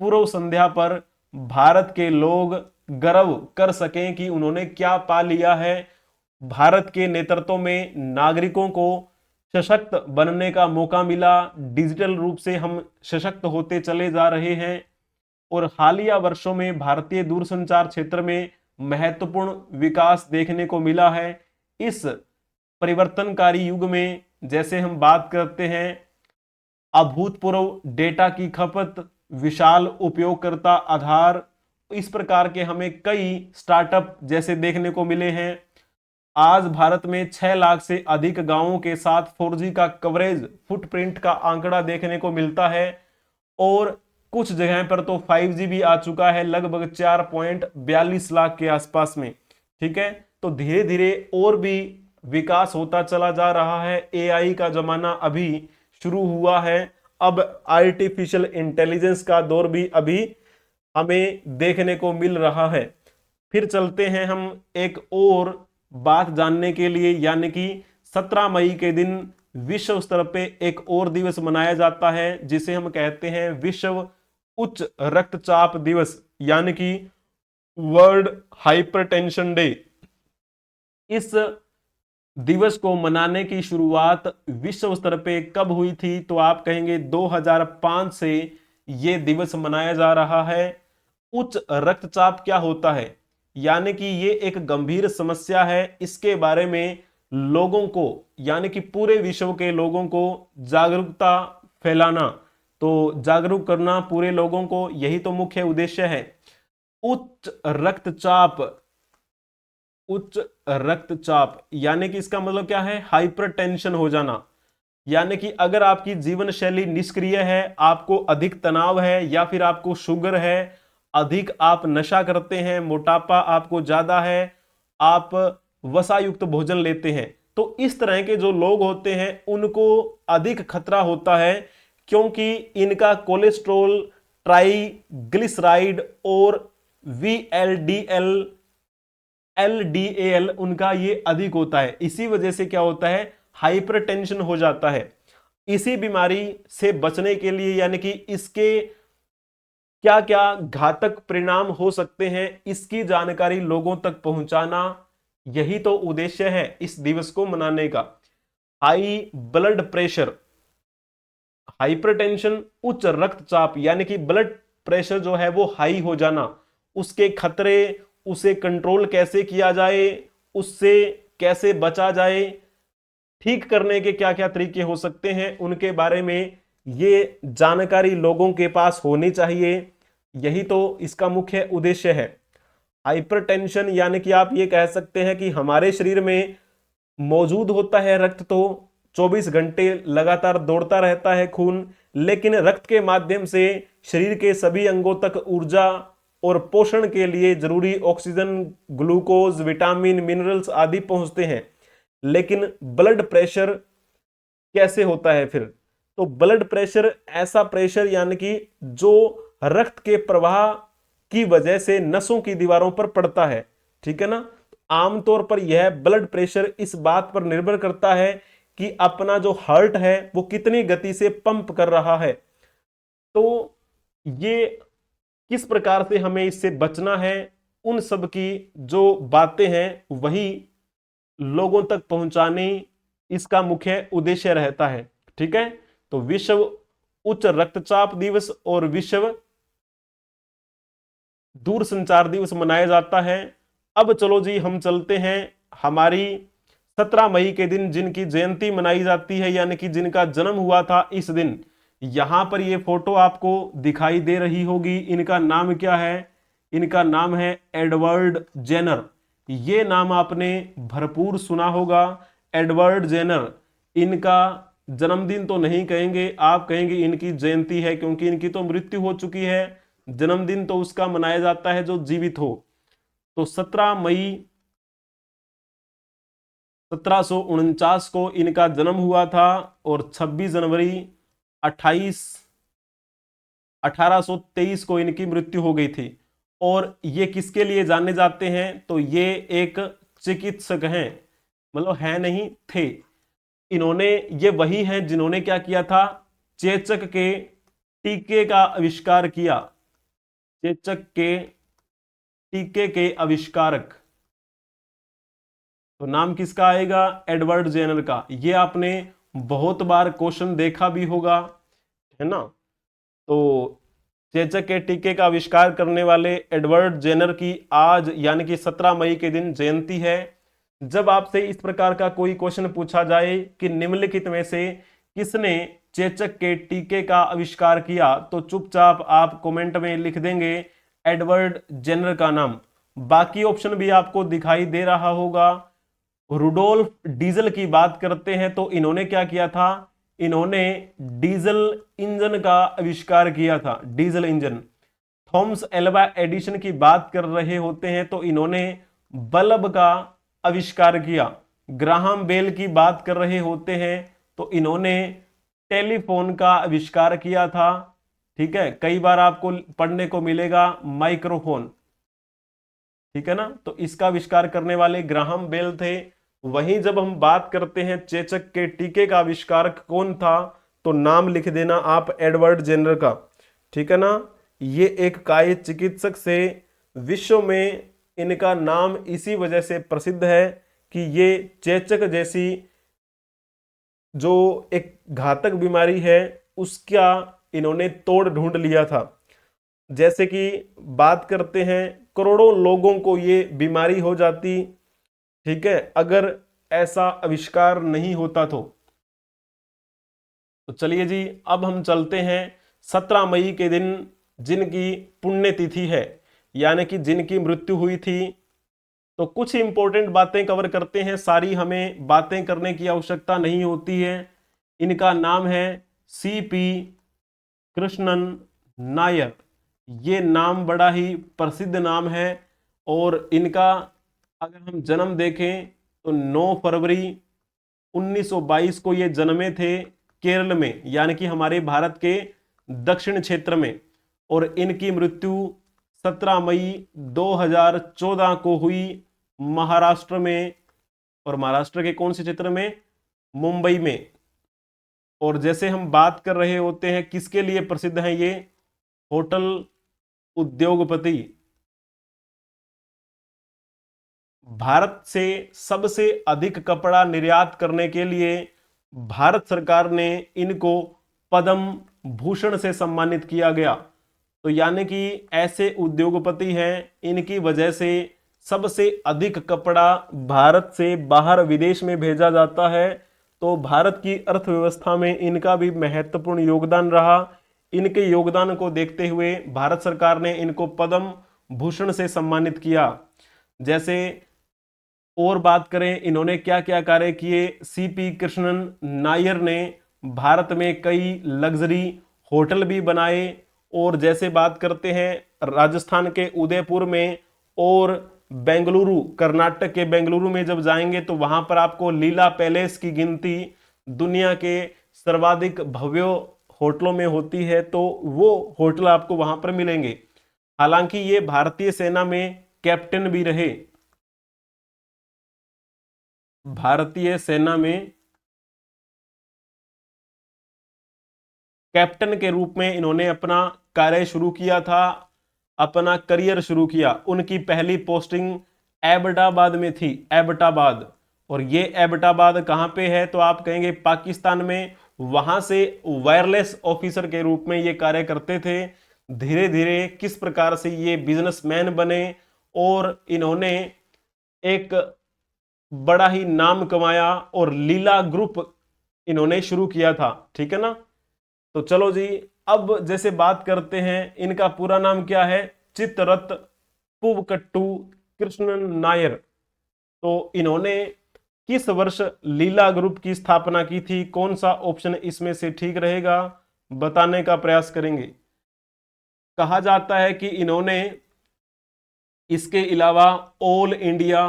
पूर्व संध्या पर भारत के लोग गर्व कर सकें कि उन्होंने क्या पा लिया है। भारत के नेतृत्व में नागरिकों को सशक्त बनने का मौका मिला, डिजिटल रूप से हम सशक्त होते चले जा रहे हैं, और हालिया वर्षों में भारतीय दूरसंचार क्षेत्र में महत्वपूर्ण विकास देखने को मिला है। इस परिवर्तनकारी युग में जैसे हम बात करते हैं अभूतपूर्व डेटा की खपत, विशाल उपयोगकर्ता आधार, इस प्रकार के हमें कई स्टार्टअप जैसे देखने को मिले हैं। आज भारत में 6 लाख से अधिक गांवों के साथ 4G का कवरेज फुटप्रिंट का आंकड़ा देखने को मिलता है और कुछ जगह पर तो 5G भी आ चुका है लगभग 4.42 लाख के आसपास में। ठीक है, तो धीरे धीरे और भी विकास होता चला जा रहा है। AI का जमाना अभी शुरू हुआ है, अब आर्टिफिशियल इंटेलिजेंस का दौर भी अभी हमें देखने को मिल रहा है। फिर चलते हैं हम एक और बात जानने के लिए, यानी कि 17 मई के दिन विश्व स्तर पे एक और दिवस मनाया जाता है जिसे हम कहते हैं विश्व उच्च रक्तचाप दिवस, यानी कि वर्ल्ड हाइपरटेंशन डे। इस दिवस को मनाने की शुरुआत विश्व स्तर पे कब हुई थी? तो आप कहेंगे 2005 से ये दिवस मनाया जा रहा है। उच्च रक्तचाप क्या होता है? यानी कि ये एक गंभीर समस्या है, इसके बारे में लोगों को, यानी कि पूरे विश्व के लोगों को जागरूकता फैलाना, तो जागरूक करना पूरे लोगों को, यही तो मुख्य उद्देश्य है। उच्च रक्तचाप, उच्च रक्तचाप यानी कि इसका मतलब क्या है? हाइपरटेंशन हो जाना। यानी कि अगर आपकी जीवन शैली निष्क्रिय है, आपको अधिक तनाव है, या फिर आपको शुगर है, अधिक आप नशा करते हैं, मोटापा आपको ज्यादा है, आप वसायुक्त भोजन लेते हैं, तो इस तरह के जो लोग होते हैं उनको अधिक खतरा होता है, क्योंकि इनका कोलेस्ट्रॉल, ट्राइग्लिसराइड और VLDL, LDL उनका ये अधिक होता है। इसी वजह से क्या होता है? हाइपरटेंशन हो जाता है। इसी बीमारी से बचने के लिए, यानी कि इसके क्या क्या घातक परिणाम हो सकते हैं, इसकी जानकारी लोगों तक पहुंचाना, यही तो उद्देश्य है इस दिवस को मनाने का। हाई ब्लड प्रेशर, हाइपरटेंशन, उच्च रक्तचाप, यानी कि ब्लड प्रेशर जो है वो हाई हो जाना, उसके खतरे, उसे कंट्रोल कैसे किया जाए, उससे कैसे बचा जाए, ठीक करने के क्या क्या तरीके हो सकते हैं, उनके बारे में ये जानकारी लोगों के पास होनी चाहिए। यही तो इसका मुख्य उद्देश्य है। हाइपरटेंशन यानी कि आप ये कह सकते हैं कि हमारे शरीर में मौजूद होता है रक्त, तो 24 घंटे लगातार दौड़ता रहता है खून, लेकिन रक्त के माध्यम से शरीर के सभी अंगों तक ऊर्जा और पोषण के लिए जरूरी ऑक्सीजन, ग्लूकोज, विटामिन, मिनरल्स आदि पहुंचते हैं। लेकिन ब्लड प्रेशर कैसे होता है फिर? तो ब्लड प्रेशर ऐसा प्रेशर, यानी कि जो रक्त के प्रवाह की वजह से नसों की दीवारों पर पड़ता है। ठीक है ना? आमतौर पर यह ब्लड प्रेशर इस बात पर निर्भर करता है कि अपना जो हार्ट है वो कितनी गति से पंप कर रहा है। तो ये किस प्रकार से हमें इससे बचना है, उन सब की जो बातें हैं वही लोगों तक पहुंचाने इसका मुख्य उद्देश्य रहता है। ठीक है, तो विश्व उच्च रक्तचाप दिवस और विश्व दूरसंचार दिवस मनाया जाता है। अब चलो जी हम चलते हैं हमारी 17 मई के दिन जिनकी जयंती मनाई जाती है, यानी कि जिनका जन्म हुआ था इस दिन। यहां पर ये फोटो आपको दिखाई दे रही होगी। इनका नाम क्या है? इनका नाम है एडवर्ड जेनर। ये नाम आपने भरपूर सुना होगा, एडवर्ड जेनर। इनका जन्मदिन तो नहीं कहेंगे, आप कहेंगे इनकी जयंती है, क्योंकि इनकी तो मृत्यु हो चुकी है। जन्मदिन तो उसका मनाया जाता है जो जीवित हो। तो 17 मई 1749 को इनका जन्म हुआ था और 26 जनवरी 1823 को इनकी मृत्यु हो गई थी। और ये किसके लिए जाने जाते हैं? तो ये एक चिकित्सक हैं, मतलब है नहीं थे। इन्होंने, ये वही हैं जिन्होंने क्या किया था? चेचक के टीके का आविष्कार किया। चेचक के टीके के आविष्कारक, तो नाम किसका आएगा? एडवर्ड जेनर का। ये आपने बहुत बार क्वेश्चन देखा भी होगा, है ना? तो चेचक के टीके का आविष्कार करने वाले एडवर्ड जेनर की आज यानी कि 17 मई के दिन जयंती है। जब आपसे इस प्रकार का कोई क्वेश्चन पूछा जाए कि निम्नलिखित में से किसने चेचक के टीके का आविष्कार किया, तो चुपचाप आप कमेंट में लिख देंगे एडवर्ड जेनर का नाम। बाकी ऑप्शन भी आपको दिखाई दे रहा होगा, रुडोल्फ डीजल की बात करते हैं तो इन्होंने क्या किया था, इन्होंने डीजल इंजन का आविष्कार किया था, diesel engine. Thomas Alva Edison की बात कर रहे होते हैं तो इन्होंने बल्ब का आविष्कार किया। ग्राहम बेल की बात कर रहे होते हैं तो इन्होंने टेलीफोन का आविष्कार किया था। ठीक है, कई बार आपको पढ़ने को मिलेगा माइक्रोफोन, ठीक है ना, तो इसका आविष्कार करने वाले ग्राहम बेल थे। वहीं जब हम बात करते हैं चेचक के टीके का आविष्कारक कौन था, तो नाम लिख देना आप एडवर्ड जेनर का, ठीक है ना। ये एक काय चिकित्सक से विश्व में इनका नाम इसी वजह से प्रसिद्ध है कि ये चेचक जैसी जो एक घातक बीमारी है उसका इन्होंने तोड़ ढूंढ लिया था। जैसे कि बात करते हैं करोड़ों लोगों को ये बीमारी हो जाती, ठीक है, अगर ऐसा आविष्कार नहीं होता तो चलिए जी अब हम चलते हैं 17 मई के दिन जिनकी पुण्यतिथि है, यानी कि जिनकी मृत्यु हुई थी। तो कुछ इंपॉर्टेंट बातें कवर करते हैं, सारी हमें बातें करने की आवश्यकता नहीं होती है। इनका नाम है सीपी कृष्णन नायर। ये नाम बड़ा ही प्रसिद्ध नाम है और इनका अगर हम जन्म देखें तो 9 फरवरी 1922 को ये जन्मे थे केरल में, यानी कि हमारे भारत के दक्षिण क्षेत्र में, और इनकी मृत्यु 17 मई 2014 को हुई महाराष्ट्र में, और महाराष्ट्र के कौन से क्षेत्र में, मुंबई में। और जैसे हम बात कर रहे होते हैं किसके लिए प्रसिद्ध हैं ये, होटल उद्योगपति। भारत से सबसे अधिक कपड़ा निर्यात करने के लिए भारत सरकार ने इनको पद्म भूषण से सम्मानित किया गया। तो यानी कि ऐसे उद्योगपति हैं, इनकी वजह से सबसे अधिक कपड़ा भारत से बाहर विदेश में भेजा जाता है। तो भारत की अर्थव्यवस्था में इनका भी महत्वपूर्ण योगदान रहा। इनके योगदान को देखते हुए भारत सरकार ने इनको पद्म भूषण से सम्मानित किया। जैसे और बात करें इन्होंने क्या क्या कार्य किए, सीपी कृष्णन नायर ने भारत में कई लग्जरी होटल भी बनाए। और जैसे बात करते हैं राजस्थान के उदयपुर में और बेंगलुरु, कर्नाटक के बेंगलुरु में जब जाएंगे तो वहां पर आपको लीला पैलेस की गिनती दुनिया के सर्वाधिक भव्य होटलों में होती है, तो वो होटल आपको वहां पर मिलेंगे। हालांकि ये भारतीय सेना में कैप्टन भी रहे, भारतीय सेना में कैप्टन के रूप में इन्होंने अपना कार्य शुरू किया था, अपना करियर शुरू किया। उनकी पहली पोस्टिंग एबटाबाद में थी, एबटाबाद। और ये एबटाबाद कहां पे है, तो आप कहेंगे पाकिस्तान में। वहां से वायरलेस ऑफिसर के रूप में ये कार्य करते थे। धीरे धीरे किस प्रकार से ये बिजनेसमैन बने और इन्होंने एक बड़ा ही नाम कमाया और लीला ग्रुप इन्होंने शुरू किया था, ठीक है ना। तो चलो जी अब जैसे बात करते हैं, इनका पूरा नाम क्या है, चित्ररथ पुवकट्टू कृष्णन नायर। तो इन्होंने किस वर्ष लीला ग्रुप की स्थापना की थी, कौन सा ऑप्शन इसमें से ठीक रहेगा, बताने का प्रयास करेंगे। कहा जाता है कि इन्होंने इसके अलावा ऑल इंडिया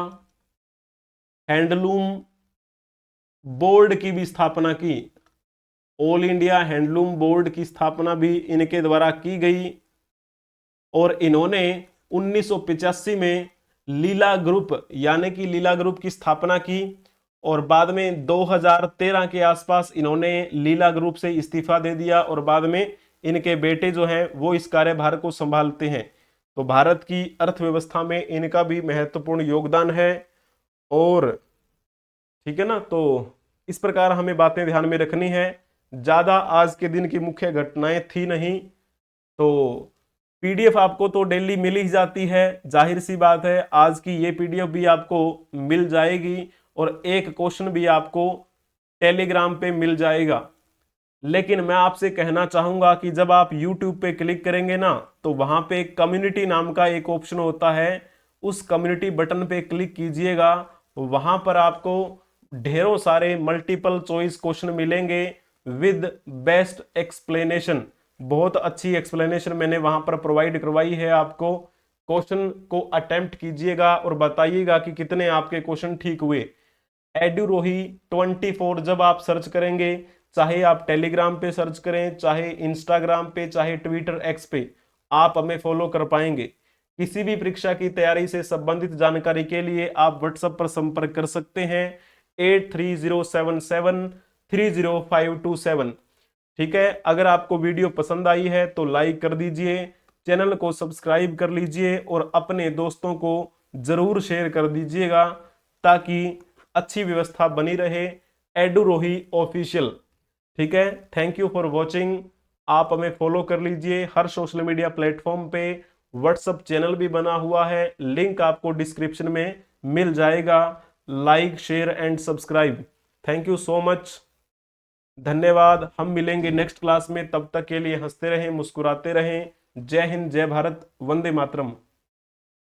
हैंडलूम बोर्ड की भी स्थापना की। ऑल इंडिया हैंडलूम बोर्ड की स्थापना भी इनके द्वारा की गई। और इन्होंने 1985 में लीला ग्रुप यानी कि लीला ग्रुप की स्थापना की और बाद में 2013 के आसपास इन्होंने लीला ग्रुप से इस्तीफा दे दिया और बाद में इनके बेटे जो हैं वो इस कार्यभार को संभालते हैं। तो भारत की अर्थव्यवस्था में इनका भी महत्वपूर्ण योगदान है। और ठीक है ना, तो इस प्रकार हमें बातें ध्यान में रखनी है। ज्यादा आज के दिन की मुख्य घटनाएं थी नहीं, तो पीडीएफ आपको तो डेली मिल ही जाती है, जाहिर सी बात है आज की ये पीडीएफ भी आपको मिल जाएगी और एक क्वेश्चन भी आपको टेलीग्राम पे मिल जाएगा। लेकिन मैं आपसे कहना चाहूंगा कि जब आप YouTube पे क्लिक करेंगे ना, तो वहां पे कम्युनिटी नाम का एक ऑप्शन होता है, उस कम्युनिटी बटन पे क्लिक कीजिएगा वहां पर आपको ढेरों सारे मल्टीपल चॉइस क्वेश्चन मिलेंगे विद बेस्ट एक्सप्लेनेशन। बहुत अच्छी एक्सप्लेनेशन मैंने वहां पर प्रोवाइड करवाई है आपको। क्वेश्चन को अटेम्प्ट कीजिएगा और बताइएगा कि कितने आपके क्वेश्चन ठीक हुए। एडुरोही 24 जब आप सर्च करेंगे, चाहे आप टेलीग्राम पे सर्च करें, चाहे इंस्टाग्राम पे, चाहे ट्विटर एक्स पे, आप हमें फॉलो कर पाएंगे। किसी भी परीक्षा की तैयारी से संबंधित जानकारी के लिए आप व्हाट्सएप पर संपर्क कर सकते हैं 8307730527। ठीक है, अगर आपको वीडियो पसंद आई है तो लाइक कर दीजिए, चैनल को सब्सक्राइब कर लीजिए और अपने दोस्तों को जरूर शेयर कर दीजिएगा ताकि अच्छी व्यवस्था बनी रहे। एडुरोही ऑफिशियल। ठीक है, थैंक यू फॉर वॉचिंग। आप हमें फॉलो कर लीजिए हर सोशल मीडिया प्लेटफॉर्म पे। व्हाट्सएप चैनल भी बना हुआ है, लिंक आपको डिस्क्रिप्शन में मिल जाएगा। Like share and subscribe. Thank you so much, धन्यवाद। हम मिलेंगे नेक्स्ट क्लास में, तब तक के लिए हंसते रहें, मुस्कुराते रहें। जय हिंद, जय भारत, वंदे मातरम।